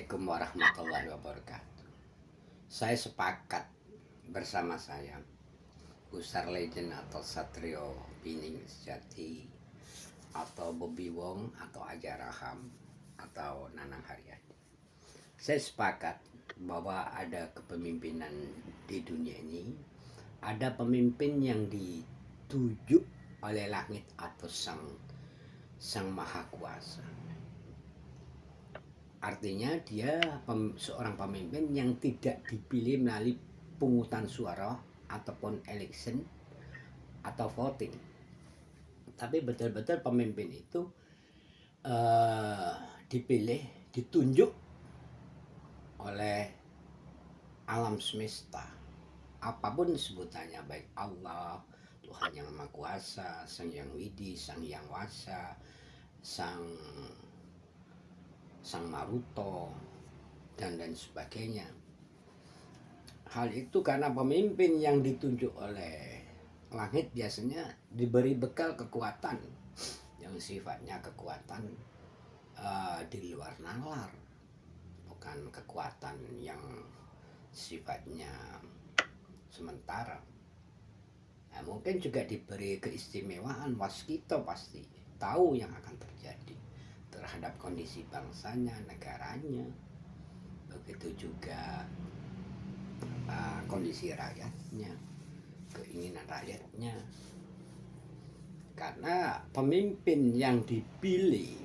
Assalamualaikum warahmatullahi wabarakatuh. Saya sepakat bersama saya Gusar Legend atau Satrio Pining Sejati atau Bobby Wong atau Aja Raham atau Nanang Haryadi. Saya sepakat bahwa ada kepemimpinan di dunia ini. Ada pemimpin yang dituju oleh langit atau sang Maha Kuasa. Artinya dia seorang pemimpin yang tidak dipilih melalui pungutan suara ataupun election atau voting, tapi betul-betul pemimpin itu dipilih, ditunjuk oleh alam semesta, apapun sebutannya, baik Allah, Tuhan yang Maha Kuasa, Sang Yang Widi, Sang Yang Wasa, Sang Maruto, dan lain sebagainya. Hal itu karena pemimpin yang ditunjuk oleh langit biasanya diberi bekal kekuatan yang sifatnya kekuatan di luar nalar, bukan kekuatan yang sifatnya sementara. Nah, mungkin juga diberi keistimewaan waskito, pasti tahu yang akan terjadi terhadap kondisi bangsanya, negaranya, begitu juga kondisi rakyatnya, keinginan rakyatnya. Karena pemimpin yang dipilih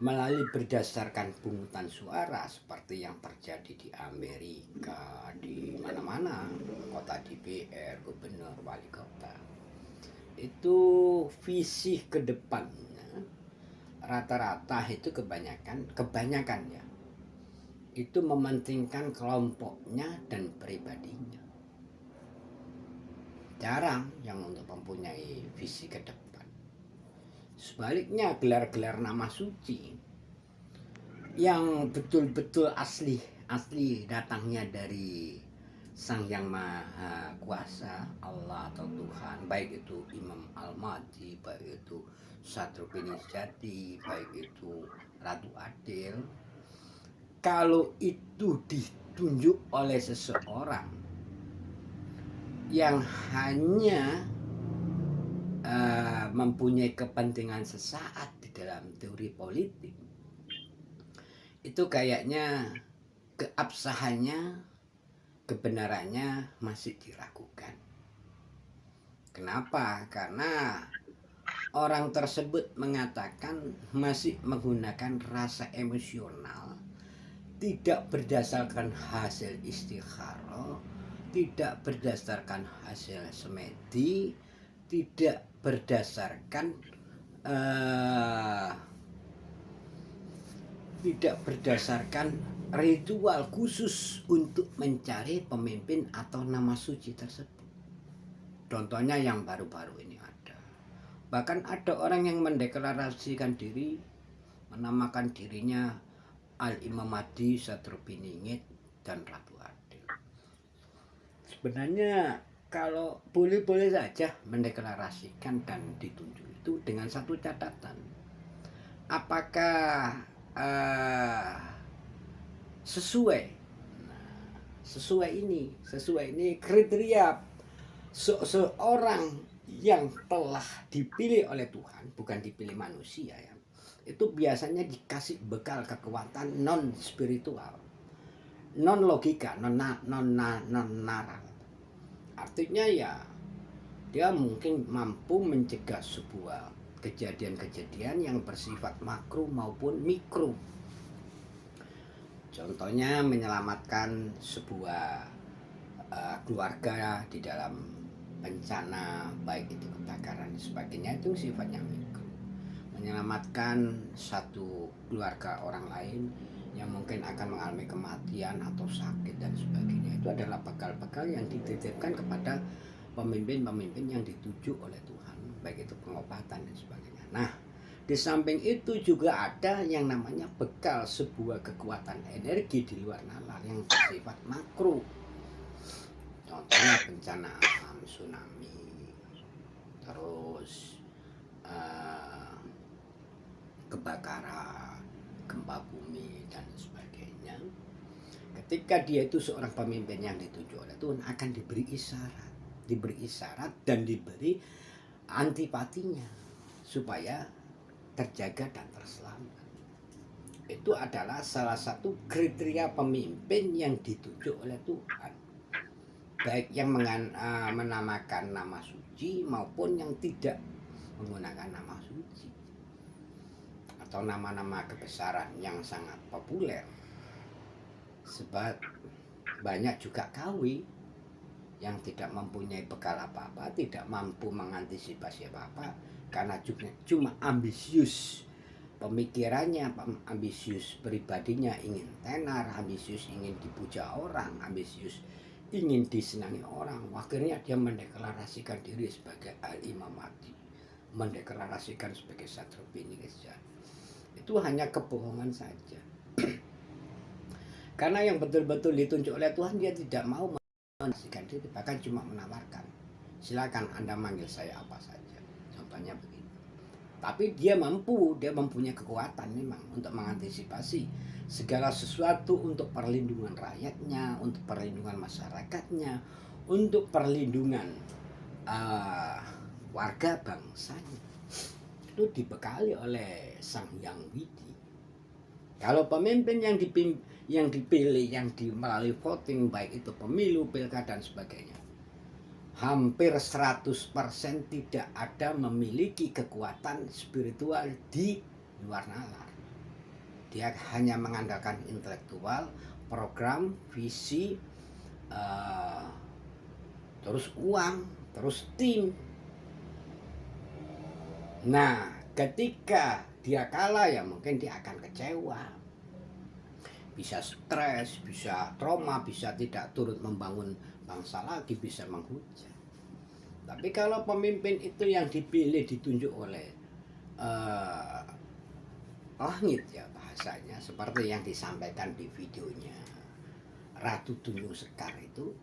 melalui berdasarkan pungutan suara seperti yang terjadi di Amerika, di mana-mana, kota DPR, gubernur, wali kota, itu visi ke depannya rata-rata itu kebanyakan ya, itu mementingkan kelompoknya dan pribadinya. Jarang yang untuk mempunyai visi ke depan. Sebaliknya gelar-gelar nama suci yang betul-betul asli datangnya dari Sang Yang Maha Kuasa, Allah atau Tuhan, baik itu Imam Al-Mahdi, baik itu Satrio Pining Sejati, baik itu Ratu Adil. Kalau itu ditunjuk oleh seseorang yang hanya mempunyai kepentingan sesaat di dalam teori politik, itu kayaknya keabsahannya, kebenarannya masih diragukan. Kenapa? Karena orang tersebut mengatakan masih menggunakan rasa emosional, tidak berdasarkan hasil istikharah, tidak berdasarkan hasil semedi, tidak berdasarkan ritual khusus untuk mencari pemimpin atau nama suci tersebut. Contohnya yang baru-baru ini ada. Bahkan ada orang yang mendeklarasikan diri, menamakan dirinya Al-Imam Mahdi, Satrio Piningit, dan Ratu Adil. Sebenarnya kalau boleh-boleh saja mendeklarasikan dan ditunjuk itu dengan satu catatan. Apakah sesuai ini kriteria seorang yang telah dipilih oleh Tuhan, bukan dipilih manusia ya. Itu biasanya dikasih bekal kekuatan non spiritual, non logika, non naral. Artinya ya dia mungkin mampu mencegah sebuah kejadian-kejadian yang bersifat makro maupun mikro. Contohnya menyelamatkan sebuah keluarga di dalam bencana, baik itu kebakaran dan sebagainya, itu sifatnya mikro. Menyelamatkan satu keluarga orang lain yang mungkin akan mengalami kematian atau sakit dan sebagainya, itu adalah bekal-bekal yang dititipkan kepada pemimpin-pemimpin yang dituju oleh Tuhan, baik itu pengobatan dan sebagainya. Nah, di samping itu juga ada yang namanya bekal sebuah kekuatan energi di luar nalar yang bersifat makro. Contohnya bencana alam, tsunami, terus kebakaran, gempa bumi dan sebagainya. Ketika dia itu seorang pemimpin yang ditunjuk oleh Tuhan, akan diberi isyarat dan diberi antipatinya supaya terjaga dan terselamat. Itu adalah salah satu kriteria pemimpin yang ditunjuk oleh Tuhan, baik yang menamakan nama suci maupun yang tidak menggunakan nama suci atau nama-nama kebesaran yang sangat populer. Sebab banyak juga kawi yang tidak mempunyai bekal apa-apa, tidak mampu mengantisipasi apa-apa, karena cuma ambisius pemikirannya, ambisius pribadinya, ingin tenar, ambisius ingin dipuja orang, ambisius ingin disenangi orang. Akhirnya dia mendeklarasikan diri sebagai Al-Imam Mahdi, mendeklarasikan sebagai Satru bin Nisa. Itu hanya kebohongan saja. Karena yang betul-betul ditunjuk oleh Tuhan, dia tidak mau menasikan diri, bahkan cuma menawarkan, silakan Anda manggil saya apa saja, contohnya begitu. Tapi dia mempunyai kekuatan memang untuk mengantisipasi segala sesuatu untuk perlindungan rakyatnya, untuk perlindungan masyarakatnya, untuk perlindungan warga bangsanya. Itu dibekali oleh Sang Hyang Widi. Kalau pemimpin yang dipilih melalui voting, baik itu pemilu, pilkada dan sebagainya, hampir 100% tidak ada memiliki kekuatan spiritual di luar nalar. Dia hanya mengandalkan intelektual, program, visi, terus uang, terus tim. Nah, ketika dia kalah, ya mungkin dia akan kecewa, bisa stres, bisa trauma, bisa tidak turut membangun bangsa lagi, bisa menghujat. Tapi kalau pemimpin itu yang dipilih, ditunjuk oleh langit, ya bahasanya, seperti yang disampaikan di videonya Ratu Tunjung Sekar itu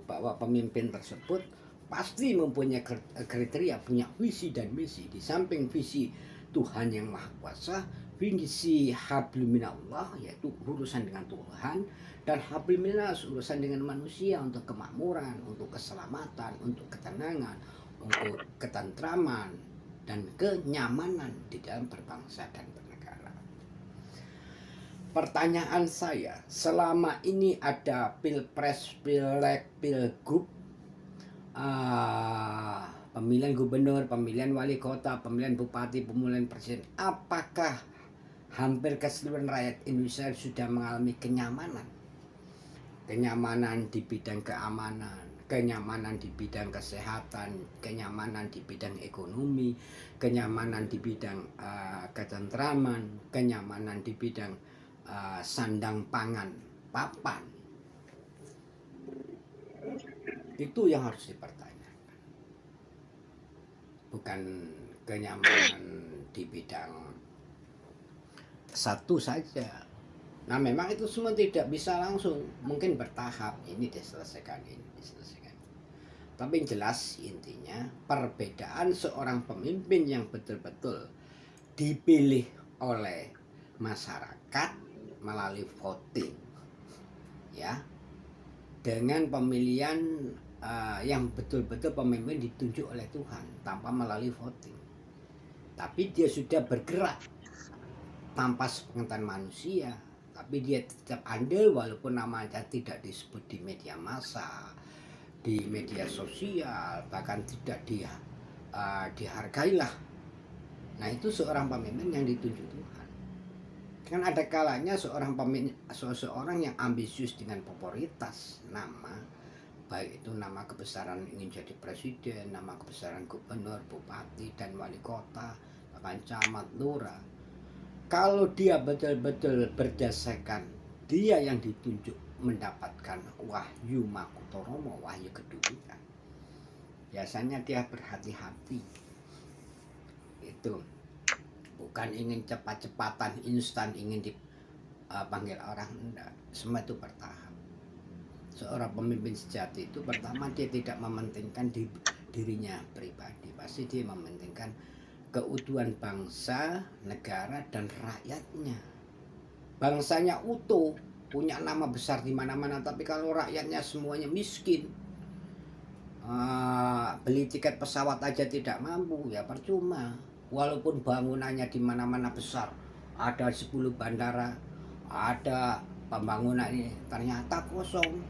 bahwa pemimpin tersebut pasti mempunyai kriteria, punya visi dan misi. Di samping visi Tuhan yang Maha Kuasa, visi hablum minallah, yaitu urusan dengan Tuhan, dan hablum minas, urusan dengan manusia, untuk kemakmuran, untuk keselamatan, untuk ketenangan, untuk ketentraman dan kenyamanan di dalam berbangsa dan bernegara. Pertanyaan saya, selama ini ada pilpres, pileg, pilgub, pemilihan gubernur, pemilihan wali kota, pemilihan bupati, pemilihan presiden, apakah hampir keseluruhan rakyat Indonesia sudah mengalami kenyamanan? Kenyamanan di bidang keamanan, kenyamanan di bidang kesehatan, kenyamanan di bidang ekonomi, kenyamanan di bidang ketentraman, kenyamanan di bidang sandang pangan papan. Itu yang harus dipertanyakan, bukan kenyamanan di bidang satu saja. Nah, memang itu semua tidak bisa langsung, mungkin bertahap, ini diselesaikan, ini diselesaikan. Tapi yang jelas intinya, perbedaan seorang pemimpin yang betul-betul dipilih oleh masyarakat melalui voting, ya, dengan pemilihan yang betul-betul pemimpin ditunjuk oleh Tuhan tanpa melalui voting, tapi dia sudah bergerak tanpa sepengetahuan manusia, tapi dia tetap andil walaupun namanya tidak disebut di media massa, di media sosial, bahkan tidak dihargailah. Nah, itu seorang pemimpin yang ditunjuk Tuhan. Kan ada kalanya seseorang yang ambisius dengan popularitas nama, baik itu nama kebesaran ingin jadi presiden, nama kebesaran gubernur, bupati, dan wali kota, bahkan camat, lurah. Kalau dia betul-betul berdasarkan dia yang ditunjuk mendapatkan wahyu makutoromo, wahyu kedudukan, biasanya dia berhati-hati. Itu bukan ingin cepat-cepatan, instan, ingin dipanggil orang, enggak. Semua itu bertahap. Seorang pemimpin sejati itu pertama dia tidak mementingkan dirinya pribadi, pasti dia mementingkan keutuhan bangsa, negara, dan rakyatnya. bangsanya utuh, punya nama besar di mana-mana, tapi kalau rakyatnya semuanya miskin, beli tiket pesawat aja tidak mampu, ya percuma. Walaupun bangunannya di mana-mana besar, ada 10 bandara, ada pembangunan ini, ternyata kosong.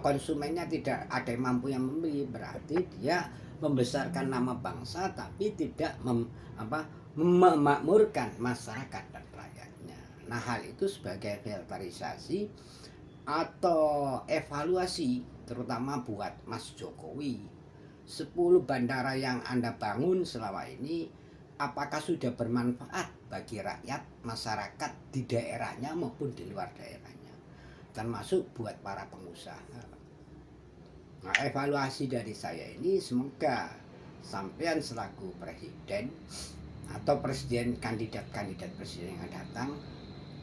Konsumennya tidak ada yang mampu yang membeli, berarti dia membesarkan nama bangsa tapi tidak memakmurkan masyarakat dan rakyatnya. Nah, hal itu sebagai filterisasi atau evaluasi terutama buat Mas Jokowi. 10 bandara yang Anda bangun selama ini apakah sudah bermanfaat bagi rakyat, masyarakat di daerahnya maupun di luar daerahnya, termasuk buat para pengusaha. Nah, evaluasi dari saya ini semoga sampean selaku presiden atau presiden kandidat presiden yang datang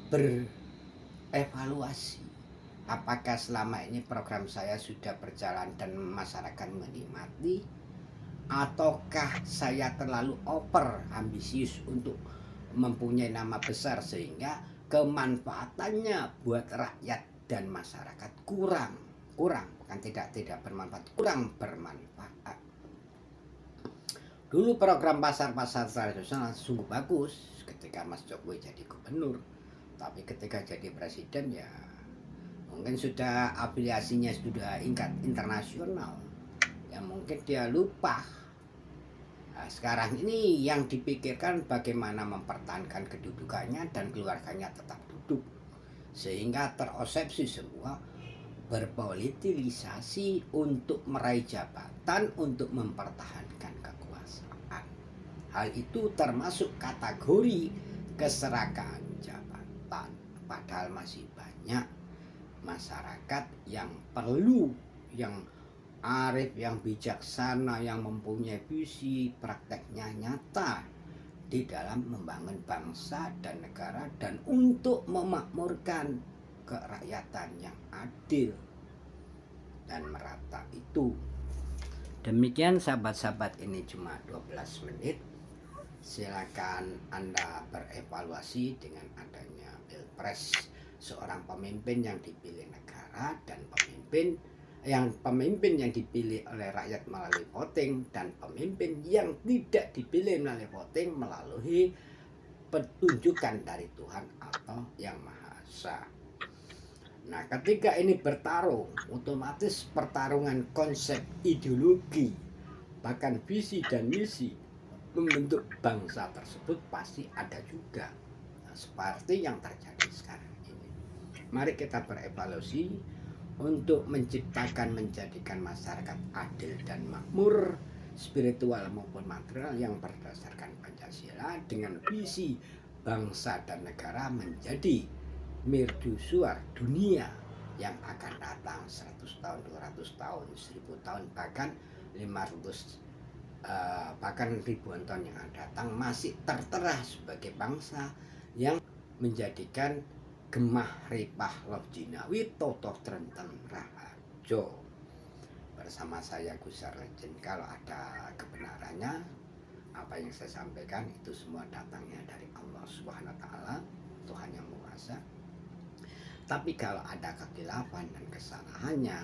berevaluasi apakah selama ini program saya sudah berjalan dan masyarakat menikmati, ataukah saya terlalu over ambisius untuk mempunyai nama besar sehingga kemanfaatannya buat rakyat dan masyarakat kurang bukan tidak bermanfaat, kurang bermanfaat. Dulu program pasar-pasar tradisional sungguh bagus ketika Mas Jokowi jadi gubernur, tapi ketika jadi presiden ya mungkin sudah afiliasinya sudah tingkat internasional, ya mungkin dia lupa. Nah, sekarang ini yang dipikirkan bagaimana mempertahankan kedudukannya dan keluarganya tetap duduk, sehingga terosepsi semua berpolitisasi untuk meraih jabatan, untuk mempertahankan kekuasaan. Hal itu termasuk kategori keserakahan jabatan, padahal masih banyak masyarakat yang perlu, yang arif, yang bijaksana, yang mempunyai visi prakteknya nyata di dalam membangun bangsa dan negara dan untuk memakmurkan kerakyatan yang adil dan merata itu. Demikian sahabat-sahabat, ini cuma 12 menit. Silakan Anda berevaluasi dengan adanya Pilpres, seorang pemimpin yang dipilih negara dan pemimpin yang dipilih oleh rakyat melalui voting, dan pemimpin yang tidak dipilih melalui voting melalui petunjukan dari Tuhan atau Yang Maha Esa. Nah, ketika ini bertarung, otomatis pertarungan konsep ideologi, bahkan visi dan misi membentuk bangsa tersebut pasti ada juga. Nah, seperti yang terjadi sekarang. Mari kita berevaluasi untuk menjadikan masyarakat adil dan makmur, spiritual maupun material, yang berdasarkan Pancasila dengan visi bangsa dan negara menjadi mercusuar dunia yang akan datang 100 tahun, 200 tahun, 1000 tahun, bahkan 500 bahkan ribuan tahun yang akan datang masih tertera sebagai bangsa yang menjadikan gemah ripah loh jinawi toto trenten rahajo. Bersama saya Gusar Legend. Kalau ada kebenarannya, apa yang saya sampaikan itu semua datangnya dari Allah Subhanahu wa taala, Tuhan yang kuasa. Tapi kalau ada kekhilafan dan kesalahannya,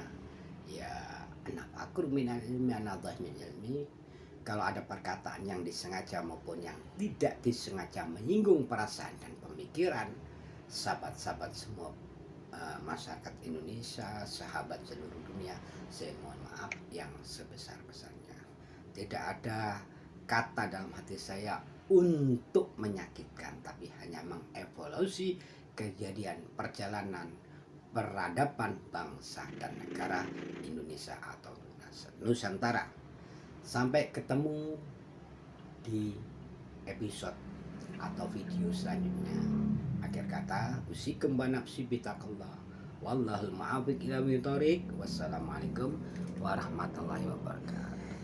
ya nafakur minal ilmi anadhah min ilmi. Kalau ada perkataan yang disengaja maupun yang tidak disengaja menyinggung perasaan dan pemikiran sahabat-sahabat semua, masyarakat Indonesia, sahabat seluruh dunia, saya mohon maaf yang sebesar-besarnya. Tidak ada kata dalam hati saya untuk menyakitkan, tapi hanya mengevaluasi kejadian perjalanan peradaban bangsa dan negara Indonesia atau Nusantara. Sampai ketemu di episode atau video selanjutnya. Akhir kata, usikum wa nafsi bitaqallah. Wallahul muwaffiq ila thoriq. Wassalamualaikum warahmatullahi wabarakatuh.